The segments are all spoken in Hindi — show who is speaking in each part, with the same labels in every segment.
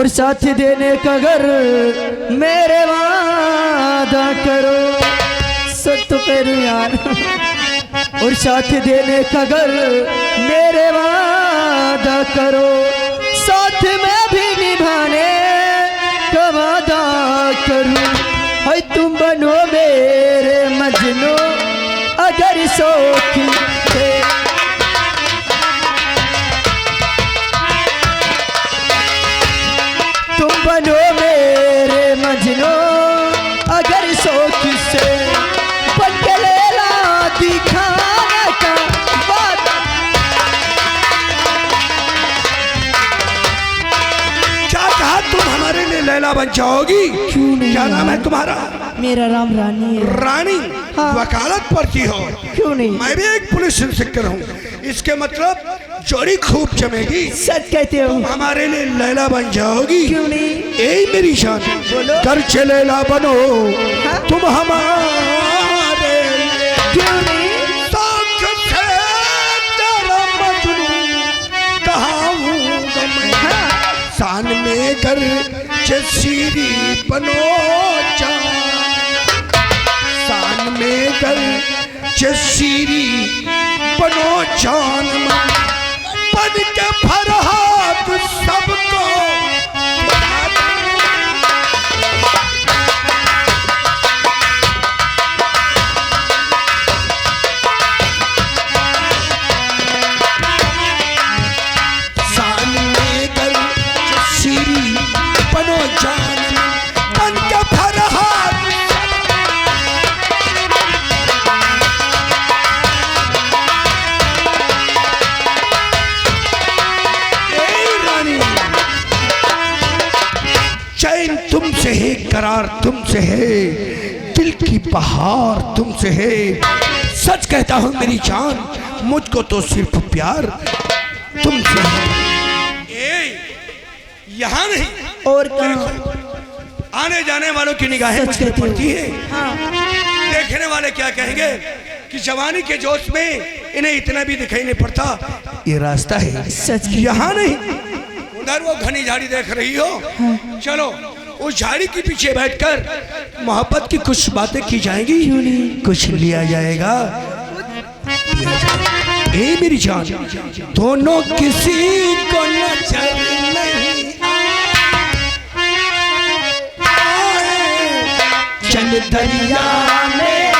Speaker 1: और साथ देने का अगर मेरे वादा करो सुन तो करो यार और साथ देने का अगर मेरे वादा करो साथ में भी निभाने का वादा करूं है तुम बनो मेरे मजनू अगर सौखी थे तुम बनो मेरे मजनू अगर सौखी से बन के लेला दिखाने का वादा।
Speaker 2: क्या कहा तुम हमारे लिए लैला बन जाओगी?
Speaker 1: क्यों नहीं?
Speaker 2: क्या नाम है तुम्हारा?
Speaker 1: मेरा नाम रानी है।
Speaker 2: रानी?
Speaker 1: हाँ।
Speaker 2: वकालत पढ़ती हो?
Speaker 1: क्यों नहीं?
Speaker 2: मैं भी एक पुलिस इंस्पेक्टर हूँ। इसके मतलब जोड़ी खूब जमेगी।
Speaker 1: सच कहते हो?
Speaker 2: हमारे लिए लैला बन जाओगी?
Speaker 1: क्यों नहीं?
Speaker 2: यही मेरी शान।
Speaker 1: बोलो।
Speaker 2: कर चे लैला बनो।
Speaker 1: हाँ?
Speaker 2: तुम हमारे
Speaker 1: क्यों नहीं?
Speaker 2: साथ से तेरा मजनू कहाँ हूँ मैं।
Speaker 1: हाँ?
Speaker 2: शान में कर चसीरी बनो जान शान में कर चसीरी बनो जान बन के फरहाद सबको शान में कर चसीरी बनो जान बन के फरहाद चैन तुमसे है करार तुमसे है दिल की बहार तुमसे है सच कहता हूँ मेरी जान मुझको तो सिर्फ प्यार तुमसे है। यहाँ नहीं
Speaker 1: और कहाँ?
Speaker 2: आने जाने वालों की निगाहें
Speaker 1: सच
Speaker 2: मुझ पर
Speaker 1: कहते हो।
Speaker 2: पड़ती है।
Speaker 1: हाँ।
Speaker 2: देखने वाले क्या कहेंगे कि जवानी के जोश में इन्हें इतना भी दिखाई नहीं पड़ता। ये रास्ता है
Speaker 1: सच
Speaker 2: यहाँ नहीं उधर वो घनी झाड़ी देख रही हो।
Speaker 1: हाँ।
Speaker 2: चलो उस झाड़ी के पीछे बैठकर मोहब्बत की कुछ बातें की जाएंगी।
Speaker 1: क्यों नहीं? कुछ
Speaker 2: लिया जाएगा। ए मेरी जान दोनों किसी को नजर नहीं आए चल दरिया में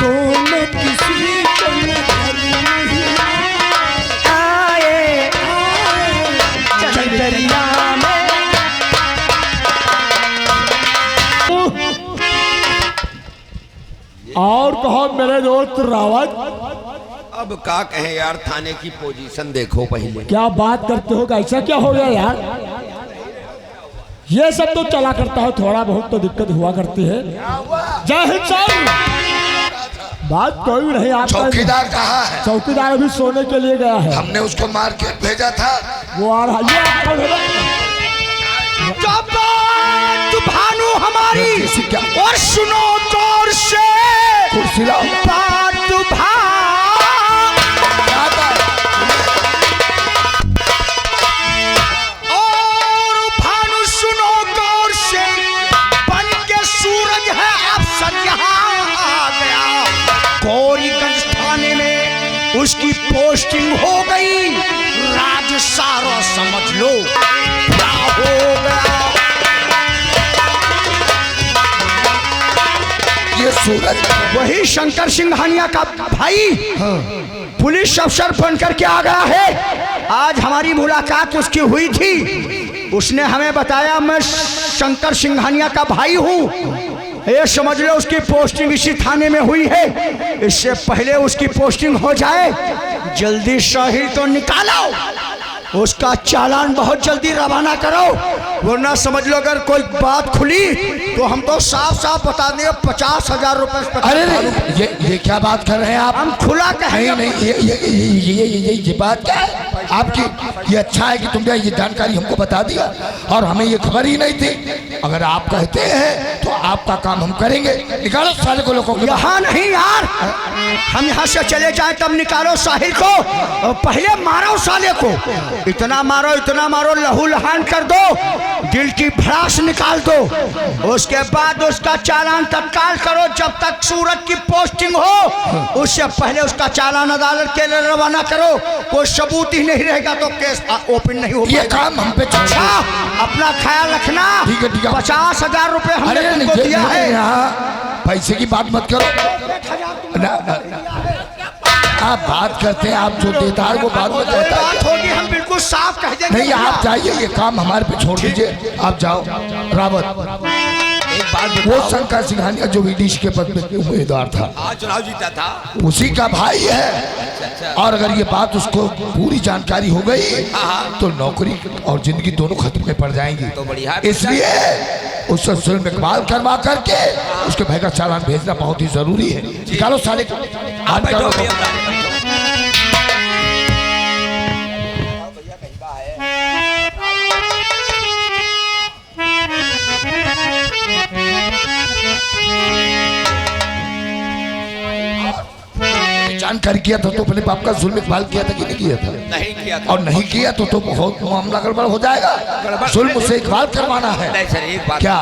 Speaker 2: दोनों किसी को नजर नहीं
Speaker 1: आए चल दरिया में।
Speaker 3: और कहो मेरे दोस्त रावत,
Speaker 4: अब का कहें यार, थाने की पोजीशन देखो पहले।
Speaker 3: क्या बात करते हो? ऐसा क्या हो गया यार? ये सब तो चला करता है, थोड़ा बहुत तो दिक्कत हुआ करती है। जय हिंद साहब। बात कोई नहीं। आप
Speaker 4: चौकीदार कहाँ है?
Speaker 3: चौकीदार अभी सोने के लिए गया है।
Speaker 4: हमने उसको मार्केट भेजा था।
Speaker 3: वो आ रहा है।
Speaker 2: भानु हमारी और सुनो गौर से बात और भानु सुनो गौर से बन के सूरज है अफसर यहाँ आ गया। गौरीगंज थाने में उसकी पोस्टिंग हो गई। राज सारा समझ लो क्या हो गया।
Speaker 4: ये सूरज
Speaker 2: वही शंकर सिंघानिया का भाई पुलिस अफसर बनकर के आ गया है। आज हमारी मुलाकात उसकी हुई थी। उसने हमें बताया मैं शंकर सिंघानिया का भाई हूँ। ये समझ लो उसकी पोस्टिंग इसी थाने में हुई है। इससे पहले उसकी पोस्टिंग हो जाए जल्दी शहीद तो निकालो। उसका चालान बहुत जल्दी रवाना करो, वरना समझ लो अगर कोई बात खुली तो हम तो साफ साफ बता देंगे 50,000 रुपए।
Speaker 4: अरे ये क्या बात कर रहे हैं आप?
Speaker 2: हम खुला कहेंगे।
Speaker 4: नहीं ये बात क्या है?
Speaker 5: आपकी ये अच्छा है कि तुमने ये जानकारी हमको बता दिया और हमें ये खबर ही नहीं थी। अगर आप कहते हैं तो आपका काम हम करेंगे। निकालो साले को लोगों को।
Speaker 2: यहाँ नहीं यार, हम यहाँ से चले जाए तब निकालो साहिल को और पहले मारो साले को। इतना मारो लहू लहान कर दो, दिल की भड़ास निकाल दो। उसके बाद उसका चालान तत्काल करो। जब तक सूरत की पोस्टिंग हो उससे पहले उसका चालान अदालत के लिए रवाना करो। कोई सबूत ही नहीं रहेगा तो केस ओपन नहीं हो
Speaker 5: ये काम हम पे
Speaker 2: अच्छा, अपना ख्याल रखना।
Speaker 5: ठीक है, ठीक है।
Speaker 2: 50,000 रुपए हमने तुमको दिया है।
Speaker 5: यहाँ पैसे की बात मत करो ना, आप बात करते हैं, आप जो देता है वो बात में देता
Speaker 2: बात होगी, हम बिल्कुल साफ कह देंगे।
Speaker 5: नहीं, आप जाइए, ये काम हमारे पे छोड़ दीजिए। आप जाओ। रावत
Speaker 4: एक बात
Speaker 5: वो
Speaker 4: बताओ,
Speaker 5: शंकर सिंघानिया जो विदेश के पद पे उम्मीदवार था,
Speaker 4: आज चुनाव जीता था।
Speaker 5: उसी का भाई है। और अगर ये बात उसको पूरी जानकारी हो गई तो नौकरी और जिंदगी दोनों खतरे में पड़ जाएंगी।
Speaker 4: तो बढ़िया।
Speaker 5: इसलिए उससे जुल्म इकबाल करवा करके उसके भाई का चालान भेजना बहुत ही जरूरी है। निकालो साले को।
Speaker 4: आप बैठो भैया, बैठो।
Speaker 5: जानकारी किया था तो अपने बाप का जुल्म इकबाल किया था कि नहीं किया था?
Speaker 4: नहीं किया था।
Speaker 5: और नहीं किया तो बहुत मामला गड़बड़ हो जाएगा। जुल्म से इकबाल करवाना है।
Speaker 4: नहीं सर, एक बात
Speaker 5: क्या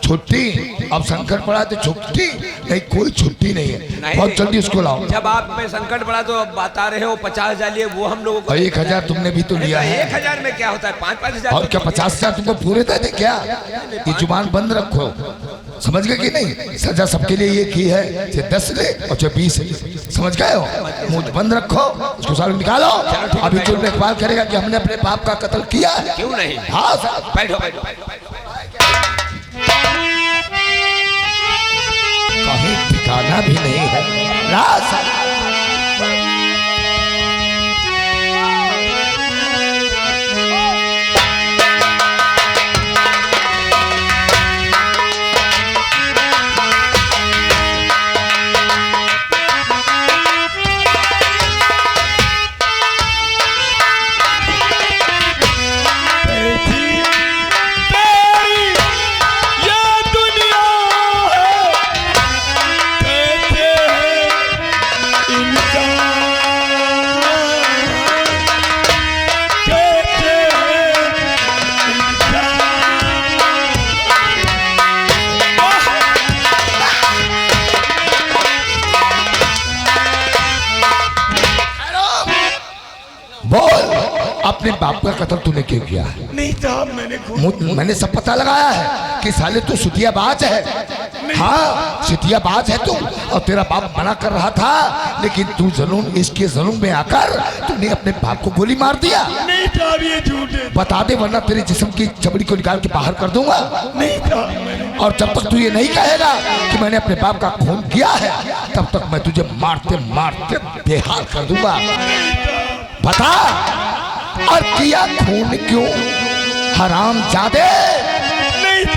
Speaker 5: छुट्टी? अब संकट पड़ा तो छुट्टी नहीं, कोई छुट्टी नहीं है। बहुत जल्दी उसको लाओ।
Speaker 4: जब आप में संकट पड़ा तो अब बता रहे हो 50,000 लिए, वो हम लोगों को
Speaker 5: 1,000 तुमने भी तो लिया है।
Speaker 4: 1,000 में क्या होता है? 5-5,000
Speaker 5: और क्या 50,000 तुमको पूरे दे दे क्या? ये जुबान बंद रखो, समझ गए कि नहीं? सजा सबके लिए ये की है, चाहे 10 ले और चाहे 20 ले, समझ गए हो? मुंह बंद रखो, उसको सारे निकालो। अभी जुल्म इकबाल करेगा कि हमने अपने बाप का कत्ल किया है।
Speaker 4: क्यों नहीं?
Speaker 5: हाँ साहब,
Speaker 4: बैठो बैठो।
Speaker 5: कहीं ठिकाना भी नहीं है। राज अपने बाप का कत्ल तूने क्यों किया है?
Speaker 1: नहीं साहब,
Speaker 5: मैंने सब पता लगाया है कि साले तू सुतियाबाज है। हाँ, सुतियाबाज है तू। और तेरा बाप मना कर रहा था, लेकिन तू जुनून, इसके जुनून में आकर तूने अपने बाप को गोली मार दिया।
Speaker 1: नहीं साहब, ये झूठ है।
Speaker 5: बता दे, वरना तेरे जिस्म की चमड़ी को निकाल के बाहर कर दूंगा।
Speaker 1: नहीं साहब,
Speaker 5: और जब तक तू ये नहीं कहेगा कि मैंने अपने बाप का खून किया है, तब तक मैं तुझे मारते मारते बेहाल कर दूंगा। बता, और किया खून क्यों? हराम जादे,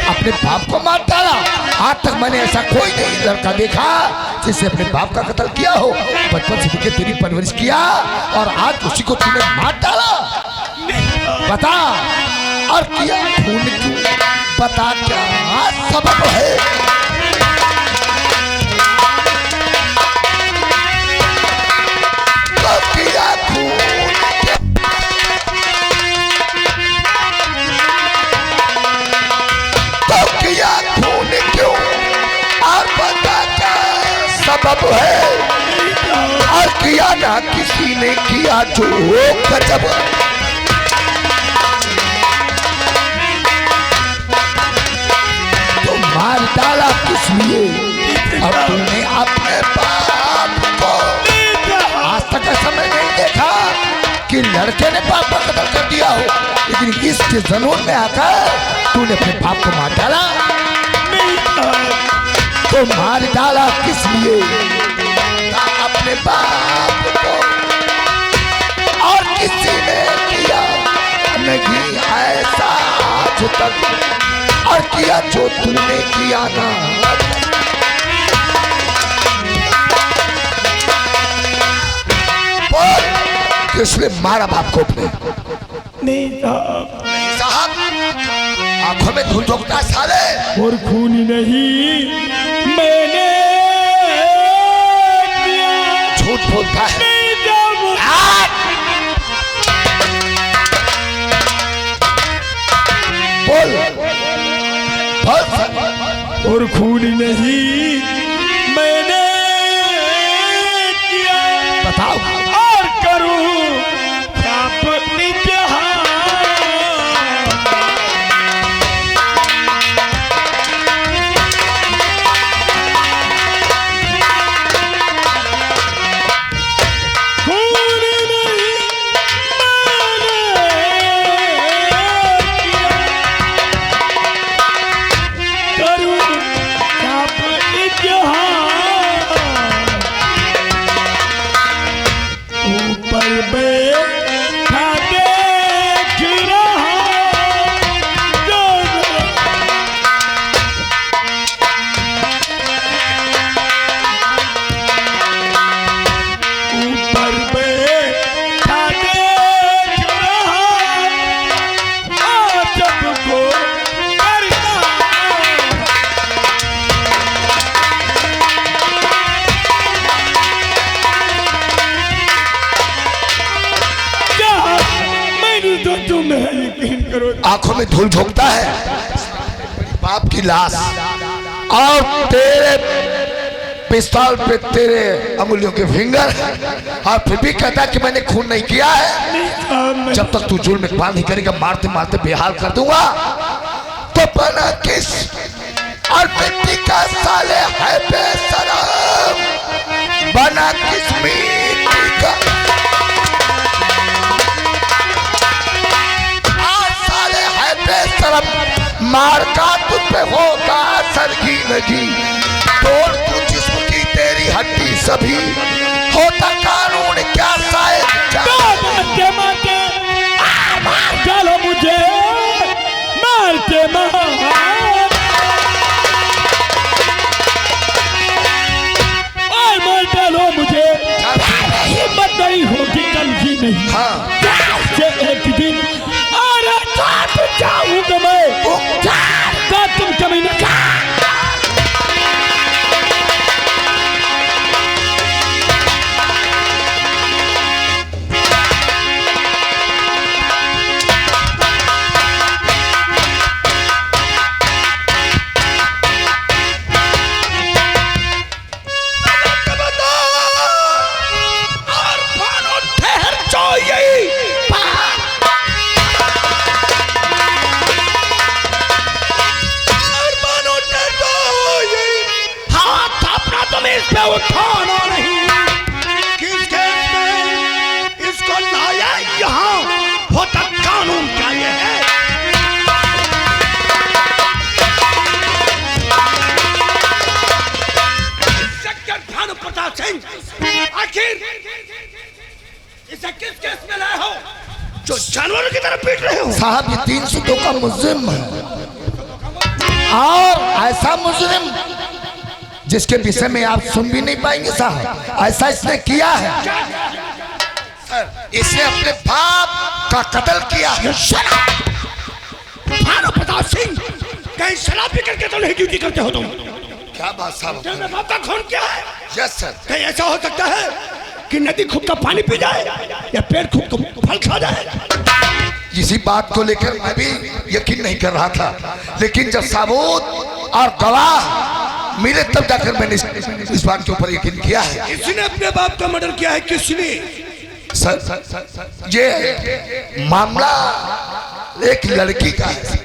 Speaker 5: अपने बाप को मार डाला। आज तक मैंने ऐसा कोई नहीं लड़का देखा जिसने अपने बाप का कत्ल किया हो। बचपन से लेकर तेरी परवरिश किया और आज उसी को तूने मार डाला। बता, और किया खून क्यों? बता, क्या सबब है? तो किया खून, किया खून क्यों? और बता क्या सबब है? और किया ना किसी ने किया जो गजब। तो मार डाला किस लिए? और तूने अपने बाप को आज तक ऐसा मैं नहीं देखा कि लड़के ने बाप का कत्ल कर दिया हो, लेकिन इसके जुनून में आकर तूने अपने बाप को मार डाला। तो मार डाला किस लिए? अपने बाप को। और किसी ने किया नहीं ऐसा आज तक, और किया जो तूने किया ना। बोल, किसने मारा बाप को अपने?
Speaker 1: नहीं साहब,
Speaker 5: साहब आंखों में धूल झोंकता साले।
Speaker 1: और खून नहीं मैंने
Speaker 5: झूठ बोलता है। बोल बोल।
Speaker 1: और खून नहीं मैंने किया,
Speaker 5: बताओ
Speaker 1: और करूं पाप इतिहास। खून नहीं
Speaker 5: आंखों में धूल झोंकता है बाप की लाश, और तेरे पिस्तौल पे तेरे अंगुलियों के फिंगर, और फिर भी कहता कि मैंने खून नहीं किया है। जब तक तू जुल्म इकबाल नहीं करेगा, मारते मारते बेहाल कर दूंगा। तो बना किस और मिट्टी का साले है बेशरम, बना किस मिट्टी का बेशरम, मार का तुझ पे होगा सरगी लगी, तोड़ तू जिस्म की तेरी हड्डी सभी, होता कानून क्या शायद।
Speaker 1: मारते मारते चलो मुझे मारते मारते लो मुझे, हिम्मत नहीं होगी कल ही नहीं।
Speaker 5: हाँ
Speaker 1: एक दिन जाऊंगा मैं, तुम कमीने उठाना नहीं। किस केस में इसको लाया यहाँ, होता कानून क्या ये है? प्रताप सिंह, आखिर इसे किस केस में लाए हो जो जानवरों की तरह पीट रहे हो?
Speaker 5: साहब ये 302 का मुजरिम है, और ऐसा मुजरिम जिसके विषय में आप सुन भी नहीं पाएंगे साहब। ऐसा इसने किया है सर, इसने अपने बाप का कत्ल किया है।
Speaker 1: प्रताप सिंह, कहीं शराब पी करके तो नहीं ड्यूटी करते हो तुम?
Speaker 5: क्या बात साहब?
Speaker 1: तेरे बाप का खून क्या है?
Speaker 5: Yes sir.
Speaker 1: कहीं ऐसा हो सकता है कि नदी खुद का पानी पी जाए या पेड़ खुद को फल खा जाए?
Speaker 5: इसी बात को लेकर मैं भी यकीन नहीं कर रहा था, लेकिन जब सबूत और गवाह मिले तब जाकर मैंने इस बात के ऊपर यकीन किया है।
Speaker 1: किसने अपने बाप का मर्डर किया है? किसने?
Speaker 5: सर ये मामला एक लड़की का है।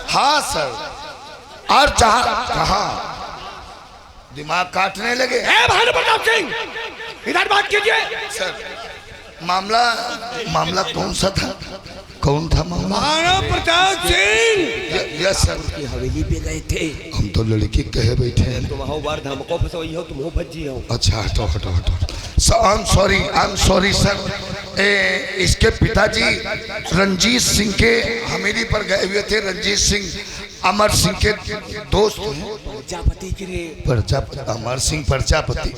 Speaker 5: हाँ सर, और कहाँ दिमाग काटने लगे।
Speaker 1: भानु प्रताप सिंह, इधर बात कीजिए।
Speaker 5: सर मामला कौन सा था? कौन था मामला?
Speaker 1: Bhanu Pratap Singh,
Speaker 5: yes sir.
Speaker 4: की हवेली पे गए थे
Speaker 5: हम तो लड़की कहे बैठे हैं।
Speaker 4: तुम हो बार धमको फसोई हो, तुम हो भज्जी हो।
Speaker 5: अच्छा हटो हटो हटो। I am sorry sir. इसके पिताजी रंजीत सिंह के हवेली पर गए हुए थे। रंजीत सिंह अमर सिंह के दोस्त हैं।
Speaker 4: प्रजापति के
Speaker 5: अमर सिंह प्रजापति।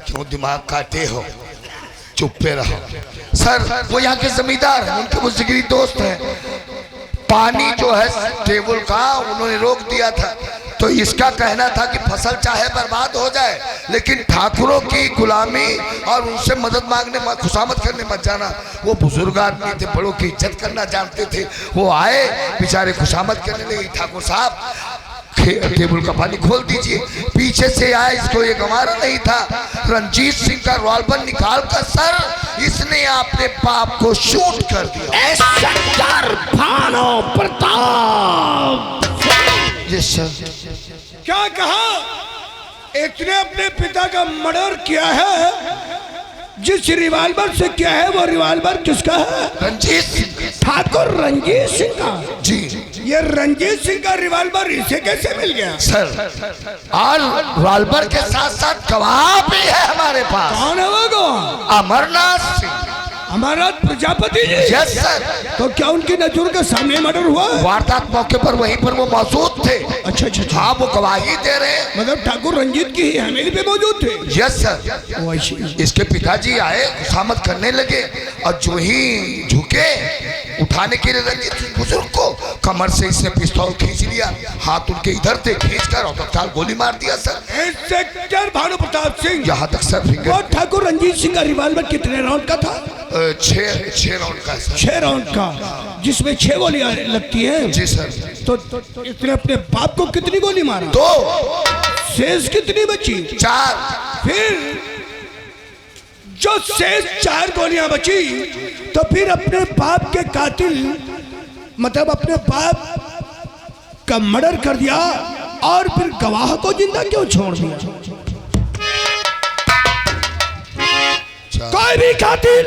Speaker 5: क्यों दिमाग काटे हो? चुप पे रहो। सर वो यहाँ के जमींदार हैं, उनके वो जिगरी दोस्त हैं। पानी जो है टेबल का उन्होंने रोक दिया था, तो इसका कहना था कि फसल चाहे बर्बाद हो जाए लेकिन ठाकुरों की गुलामी और उनसे मदद मांगने खुशामद करने मत जाना। वो बुजुर्ग आदमी थे, बड़ों की इज्जत करना जानते थे। वो आए बेचारे खुशामद करने लगे, ठाकुर साहब टेबल का पानी खोल दीजिए। पीछे से आया, इसको ये गंवारा नहीं था, रंजीत सिंह का रिवॉल्वर निकाल कर सर इसने अपने बाप को शूट कर दिया।
Speaker 1: Inspector Bhanu Pratap.
Speaker 5: Yes sir.
Speaker 1: क्या कहा? इसने अपने पिता का मर्डर किया है। जिस रिवॉल्वर से किया है वो रिवॉल्वर किसका है?
Speaker 5: रंजीत सिंह।
Speaker 1: ठाकुर रंजीत सिंह का।
Speaker 5: जी।
Speaker 1: ये रंजीत सिंह का रिवॉल्वर इसे कैसे मिल गया?
Speaker 5: सर और रिवॉल्वर के साथ साथ गवाह भी है हमारे पास।
Speaker 1: कौन है वो गवाह?
Speaker 5: अमरनाथ सिंह।
Speaker 1: अमरनाथ प्रजापति जी।
Speaker 5: Yes sir.
Speaker 1: तो क्या उनकी नजर के सामने मर्डर हुआ?
Speaker 5: वारदात मौके पर वहीं पर वो मौजूद थे।
Speaker 1: अच्छा अच्छा।
Speaker 5: हाँ वो गवाही दे रहे हैं।
Speaker 1: मतलब ठाकुर रंजीत की ही हवेली पे मौजूद थे?
Speaker 5: Yes sir. इसके पिताजी आए, खुशामद करने लगे और जो ही झुके उठाने के लिए रंजीत बुजुर्ग को कमर से इसने पिस्तौल खींच लिया, हाथ उनके इधर थे, खींचकर और तत्काल गोली मार दिया सर।
Speaker 1: इंस्पेक्टर भानु प्रताप सिंह,
Speaker 5: यहाँ तक सर
Speaker 1: वो ठाकुर रंजीत सिंह का रिवॉल्वर कितने राउंड का था?
Speaker 5: 6 राउंड का सर।
Speaker 1: 6 राउंड का, जिसमें 6 गोलियां लगती हैं।
Speaker 5: जी सर।
Speaker 1: तो इसने अपने बाप को कितनी गोली मारा?
Speaker 5: 2।
Speaker 1: शेष कितनी बची?
Speaker 5: 4।
Speaker 1: फिर जो शेष 4 गोलियां बची, तो फिर अपने बाप के कातिल मतलब अपने बाप का मर्डर कर दिया और फिर गवाह को जिंदा क्यों छोड़ दिया? कोई भी कातिल,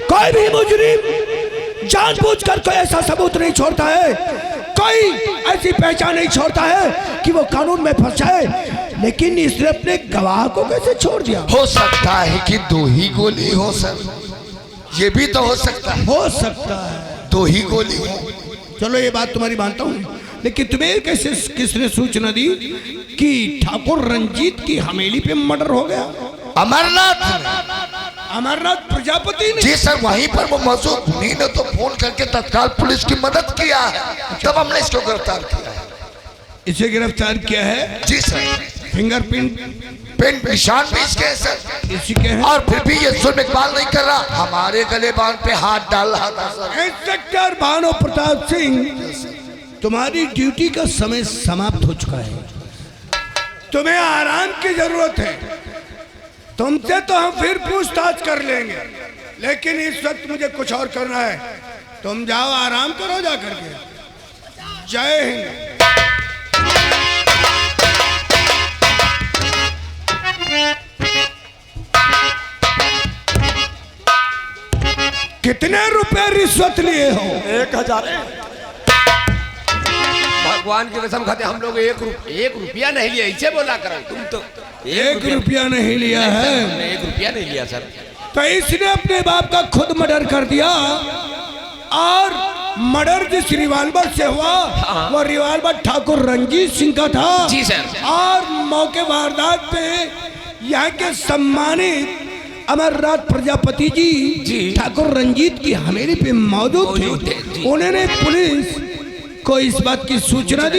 Speaker 1: कोई भी मुजरिम जानबूझकर कोई ऐसा सबूत नहीं छोड़ता है, कोई ऐसी पहचान नहीं छोड़ता है कि वो कानून में फंस जाए। लेकिन इसने अपने गवाह को कैसे छोड़ दिया?
Speaker 5: हो सकता है कि 2 ही गोली हो सर, ये भी तो हो सकता है।
Speaker 1: हो सकता है
Speaker 5: 2 ही गोली हो।
Speaker 1: चलो ये बात तुम्हारी मानता हूँ, लेकिन तुम्हें कैसे किसने सूचना दी कि ठाकुर रंजीत की हवेली पे मर्डर हो गया? अमरनाथ प्रजापति ने।
Speaker 5: जी सर, वहीं पर वो मौजूद, उन्हीं ने तो फोन करके तत्काल पुलिस की मदद किया है, तब हमने इसको गिरफ्तार किया है।
Speaker 1: इसे गिरफ्तार किया है?
Speaker 5: जी सर।
Speaker 1: फिंगरप्रिंट
Speaker 5: निशान भी इसके हैं सर,
Speaker 1: इसी के हैं।
Speaker 5: और फिर भी ये जुल्म इकबाल नहीं कर रहा, हमारे गले बांध पे हाथ डाल रहा था सर।
Speaker 1: इंस्पेक्टर भानु प्रताप सिंह, तुम्हारी ड्यूटी का समय समाप्त हो चुका है, तुम्हें आराम की जरूरत है। तुमसे तो हम फिर पूछताछ कर लेंगे, लेकिन इस वक्त मुझे कुछ और करना है। तुम जाओ, आराम करो जा करके। जय हिंद। कितने रुपए रिश्वत लिए हो?
Speaker 3: 1000।
Speaker 4: भगवान की कसम खाते हम लोग 1 रुपया नहीं लिया, इसे बोला करो तुम तो।
Speaker 1: 1 रुपया नहीं लिया है?
Speaker 4: 1 रुपया नहीं लिया सर।
Speaker 1: तो इसने अपने बाप का खुद मर्डर कर दिया, और मर्डर जिस रिवॉल्वर से हुआ वो रिवॉल्वर ठाकुर रंजीत सिंह का था।
Speaker 4: जी सर।
Speaker 1: और मौके वारदात पे यहाँ के सम्मानित अमरनाथ प्रजापति जी ठाकुर रंजीत की हवेली पे मौजूद थे। उन्होंने पुलिस को इस बात की सूचना दी।